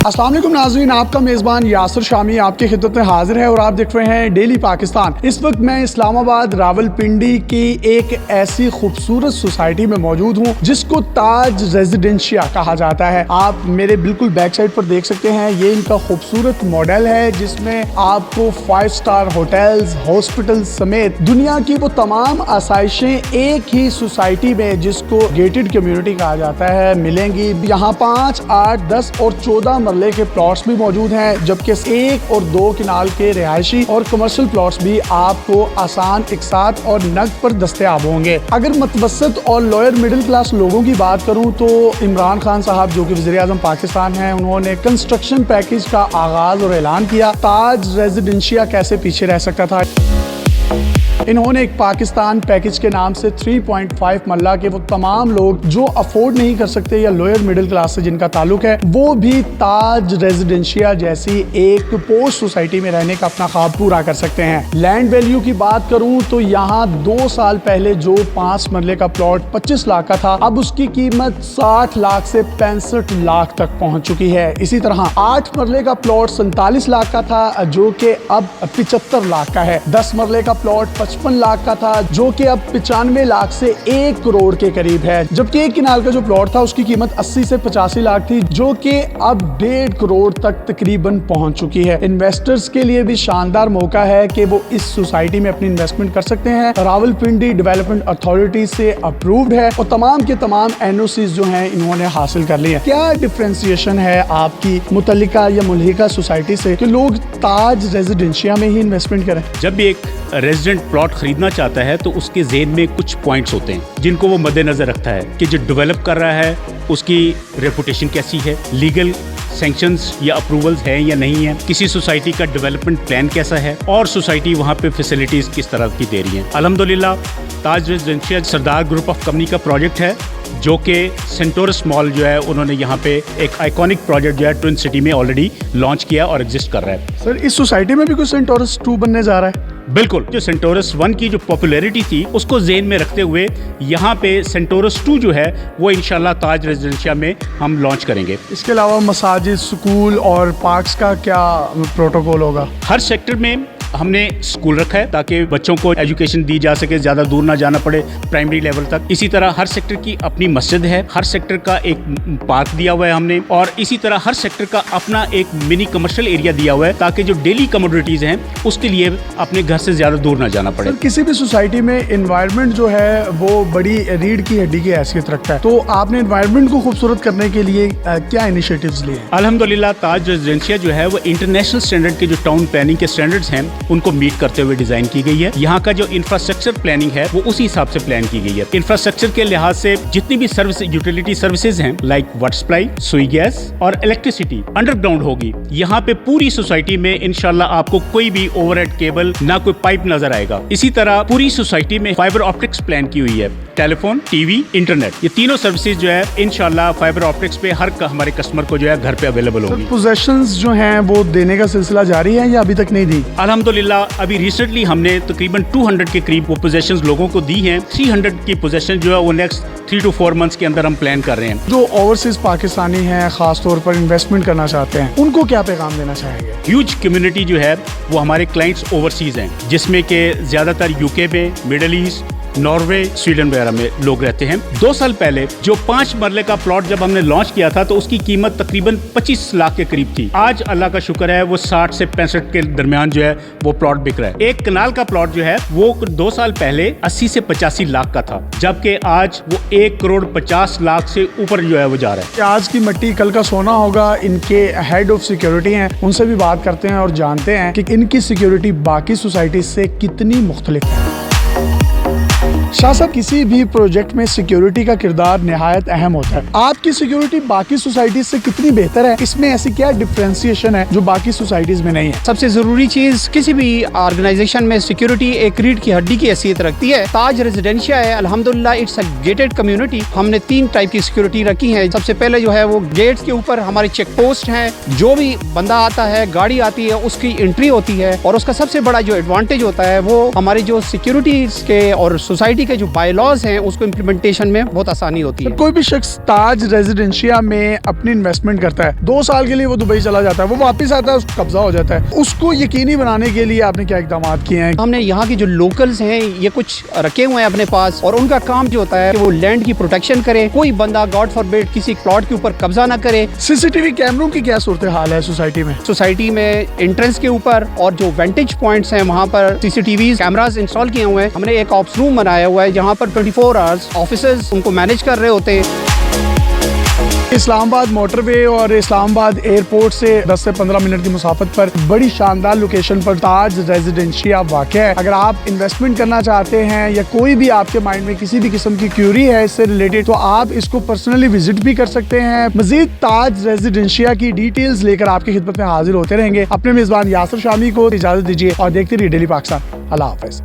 अस्सलाम वालेकुम नाज़रीन, आपका मेज़बान यासिर शामी आपकी खिदमत में हाजिर है और आप देख रहे हैं डेली पाकिस्तान। इस वक्त मैं इस्लामाबाद रावलपिंडी की एक ऐसी खूबसूरत सोसाइटी में मौजूद हूँ जिसको ताज रेजिडेंशिया कहा जाता है। आप मेरे बिल्कुल बैक साइड पर देख सकते हैं, ये इनका खूबसूरत मॉडल है जिसमें आपको 5 स्टार होटल्स, हॉस्पिटल समेत दुनिया की वो तमाम आसाइशें एक ही सोसाइटी में, जिसको गेटेड कम्युनिटी कहा जाता है, मिलेंगी। यहाँ 5, 8, 10 और 14 मरले के प्लॉट्स भी मौजूद हैं, जबकि 1 और 2 किनाल के रिहायशी और कमर्शियल प्लॉट्स भी आपको आसान, इकसात और नगद पर दस्तयाब होंगे। अगर मतवसत और लोअर मिडिल क्लास लोगों की बात करूं तो इमरान खान साहब जो कि वज़ीर आज़म पाकिस्तान हैं, उन्होंने कंस्ट्रक्शन पैकेज का आगाज और ऐलान किया। ताज रेजिडेंशिया कैसे पीछे रह सकता था। इन्होंने एक पाकिस्तान पैकेज के नाम से 3.5 मरला के वो तमाम लोग जो अफोर्ड नहीं कर सकते या लोअर मिडिल क्लास से जिनका ताल्लुक है, वो भी ताज रेजिडेंशिया जैसी एक पोस्ट सोसाइटी में रहने का अपना ख्वाब पूरा कर सकते हैं। लैंड वैल्यू की बात करूं तो यहाँ 2 साल पहले जो 5 मरले का प्लॉट 25 लाख का था, अब उसकी कीमत 60 लाख से 65 लाख तक पहुंच चुकी है। इसी तरह 8 मरले का प्लॉट 47 लाख का था जो कि अब 75 लाख का है। 10 मरले का प्लॉट 55 लाख का था जो कि अब 95 लाख से 1 करोड़ के करीब है, जबकि 1 किनाल का जो प्लॉट था उसकी कीमत 80 से 85 लाख थी जो कि अब 1.5 करोड़ तक तकरीबन पहुंच चुकी है। इन्वेस्टर्स के लिए भी शानदार मौका है कि वो इस सोसाइटी में अपनी इन्वेस्टमेंट कर सकते हैं। रावलपिंडी डेवलपमेंट अथॉरिटी से अप्रूव्ड है और तमाम के तमाम एनओसी जो हैं इन्होंने हासिल कर ली है। क्या डिफरेंशिएशन है आपकी मुतल्लिका या मुल्हिका सोसाइटी से कि लोग ताज रेजिडेंशिया में ही इन्वेस्टमेंट करें? जब भी एक रेजिडेंट प्लॉट खरीदना चाहता है तो उसके ज़हन में कुछ पॉइंट्स होते हैं जिनको वो मद्देनजर रखता है कि जो डेवलप कर रहा है उसकी रेपुटेशन कैसी है, लीगल सैंक्शंस या अप्रूवल्स हैं या नहीं है, किसी सोसाइटी का डेवलपमेंट प्लान कैसा है और सोसाइटी वहाँ पे फैसिलिटीज़ किस तरह की दे रही हैं। अल्हम्दुलिल्लाह Taj Residencia Sardar group of company का प्रोजेक्ट है जो कि सेंटोरस मॉल जो है उन्होंने यहाँ पे एक आइकॉनिक प्रोजेक्ट जो है ट्विन सिटी में ऑलरेडी लॉन्च किया और एग्जिस्ट कर रहा है। सर, इस सोसाइटी में भी कुछ सेंटोरस 2 बनने जा रहा है? बिल्कुल, जो सेंटोरस 1 की जो पॉपुलैरिटी थी उसको ज़हन में रखते हुए यहाँ पे सेंटोरस 2 जो है वो इंशाल्लाह ताज रेजिडेंशिया में हम लॉन्च करेंगे। इसके अलावा मसाजिद, स्कूल और पार्क्स का क्या प्रोटोकॉल होगा? हर सेक्टर में हमने स्कूल रखा है ताकि बच्चों को एजुकेशन दी जा सके, ज़्यादा दूर ना जाना पड़े प्राइमरी लेवल तक। इसी तरह हर सेक्टर की अपनी मस्जिद है, हर सेक्टर का एक पार्क दिया हुआ है हमने, और इसी तरह हर सेक्टर का अपना एक मिनी कमर्शियल एरिया दिया हुआ है ताकि जो डेली कमोडिटीज़ हैं उसके लिए अपने घर से ज़्यादा दूर ना जाना पड़े। किसी भी सोसाइटी में एनवायरनमेंट जो है वो बड़ी रीढ़ की हड्डी की हैसियत रखता है, तो आपने एनवायरनमेंट को खूबसूरत करने के लिए क्या इनिशिएटिव्स लिए? अल्हम्दुलिल्लाह ताज रेजिडेंशिया जो है वो इंटरनेशनल स्टैंडर्ड के जो टाउन प्लानिंग के स्टैंडर्ड्स हैं उनको मीट करते हुए डिजाइन की गई है। यहाँ का जो इंफ्रास्ट्रक्चर प्लानिंग है वो उसी हिसाब से प्लान की गई है। इंफ्रास्ट्रक्चर के लिहाज से जितनी भी सर्विस यूटिलिटी सर्विसेज हैं लाइक वाटर सप्लाई, सुई गैस और इलेक्ट्रिसिटी अंडरग्राउंड होगी। यहाँ पे पूरी सोसाइटी में इंशाल्लाह आपको कोई भी ओवरहेड केबल ना कोई पाइप नजर आएगा। इसी तरह पूरी सोसाइटी में फाइबर ऑप्टिक्स प्लान की हुई है, टेलीफोन, टीवी, इंटरनेट, ये तीनों सर्विसेज जो है इंशाल्लाह फाइबर ऑप्टिक्स पे हर हमारे कस्टमर को जो है घर पे अवेलेबल होगी। पोजेशंस जो हैं वो देने का सिलसिला जारी है या अभी तक नहीं दी? अल्हम्दुलिल्लाह अभी रिसेंटली हमने तकरीबन 200 के करीब वो पोजेशंस लोगों को दी हैं। 300 की पोजेशन जो है वो नेक्स्ट 3 to 4 मंथ्स के अंदर हम प्लान कर रहे हैं। जो ओवरसीज पाकिस्तानी हैं, खास तौर पर इन्वेस्टमेंट करना चाहते हैं, उनको क्या पैगाम देना चाहेंगे? ह्यूज कम्युनिटी जो है वो हमारे क्लाइंट्स ओवरसीज हैं, जिसमें के ज़्यादातर यूके में, मिडल ईस्ट, नॉर्वे, स्वीडन वगैरह में लोग रहते हैं। 2 साल पहले जो 5 मरले का प्लॉट जब हमने लॉन्च किया था तो उसकी कीमत तकरीबन 25 लाख के करीब थी। आज अल्लाह का शुक्र है वो 60 से 65 के दरमियान जो है वो प्लॉट बिक रहा है। 1 कनाल का प्लॉट जो है वो 2 साल पहले 80 से 85 लाख का था, जबकि आज वो 1 करोड़ 50 लाख से ऊपर जो है वो जा रहा है। आज की मिट्टी कल का सोना होगा। इनके हेड ऑफ सिक्योरिटी हैं, उनसे भी बात करते हैं और जानते हैं कि इनकी सिक्योरिटी बाकी सोसाइटी से कितनी मुख्तलिफ है। शाह साहब, किसी भी प्रोजेक्ट में सिक्योरिटी का किरदार निहायत अहम होता है। आपकी सिक्योरिटी बाकी सोसाइटीज से कितनी बेहतर है? इसमें ऐसी क्या डिफरेंशिएशन है जो बाकी सोसाइटीज में नहीं है? सबसे जरूरी चीज किसी भी ऑर्गेनाइजेशन में सिक्योरिटी एक रीढ़ की हड्डी की हैसियत रखती है। ताज रेजिडेंशिया है, अल्हम्दुलिल्लाह इट्स अ गेटेड कम्युनिटी। हमने 3 टाइप की सिक्योरिटी रखी है। सबसे पहले जो है वो गेट्स के ऊपर हमारे चेक पोस्ट हैं। जो भी बंदा आता है, गाड़ी आती है, उसकी एंट्री होती है। और उसका सबसे बड़ा जो एडवांटेज होता है वो हमारे जो सिक्योरिटीज के और सोसाइटी के जो बायलॉज हैं उसको इम्प्लीमेंटेशन में बहुत आसानी होती है। कोई भी शख्स ताज रेजिडेंशिया में अपनी इन्वेस्टमेंट करता है, 2 साल के लिए वो दुबई चला जाता है, वो वापस आता है, उसको कब्जा हो जाता है, उसको यकीनी बनाने के लिए आपने क्या इकदाम किए हैं? हमने यहाँ के जो लोकल्स हैं ये कुछ रखे हुए हैं अपने पास, और उनका काम जो होता है कि वो लैंड की प्रोटेक्शन करे। कोई बंदा गॉड फॉरबिड किसी प्लॉट के ऊपर कब्जा ना करे। सीसीटीवी कैमरों की क्या सूरत हाल है सोसाइटी में? सोसाइटी में एंट्रेंस के ऊपर और जो वेंटेज पॉइंट्स हैं वहाँ पर सीसीटीवी कैमरास इंस्टॉल किए हुए हैं। हमने एक ऑप्स रूम बनाया हुआ है जहाँ पर 24 आवर्स ऑफिसर्स उनको मैनेज कर रहे होते हैं। इस्लामाबाद मोटरवे और इस्लामाबाद एयरपोर्ट से 10 से 15 मिनट की मुसाफत पर बड़ी शानदार लोकेशन पर ताज रेजिडेंशिया वाक़ है। अगर आप इन्वेस्टमेंट करना चाहते हैं या कोई भी आपके माइंड में किसी भी किस्म की क्यूरी है इससे रिलेटेड, तो आप इसको पर्सनली विजिट भी कर सकते हैं। मजीद ताज रेजिडेंशिया की डिटेल्स लेकर आपकी खिदमत में हाजिर होते रहेंगे। अपने मेज़बान यासिर शामी को इजाज़त दीजिए और देखते रहिए डेली पाकिस्तान। अल्लाह हाफ़िज़।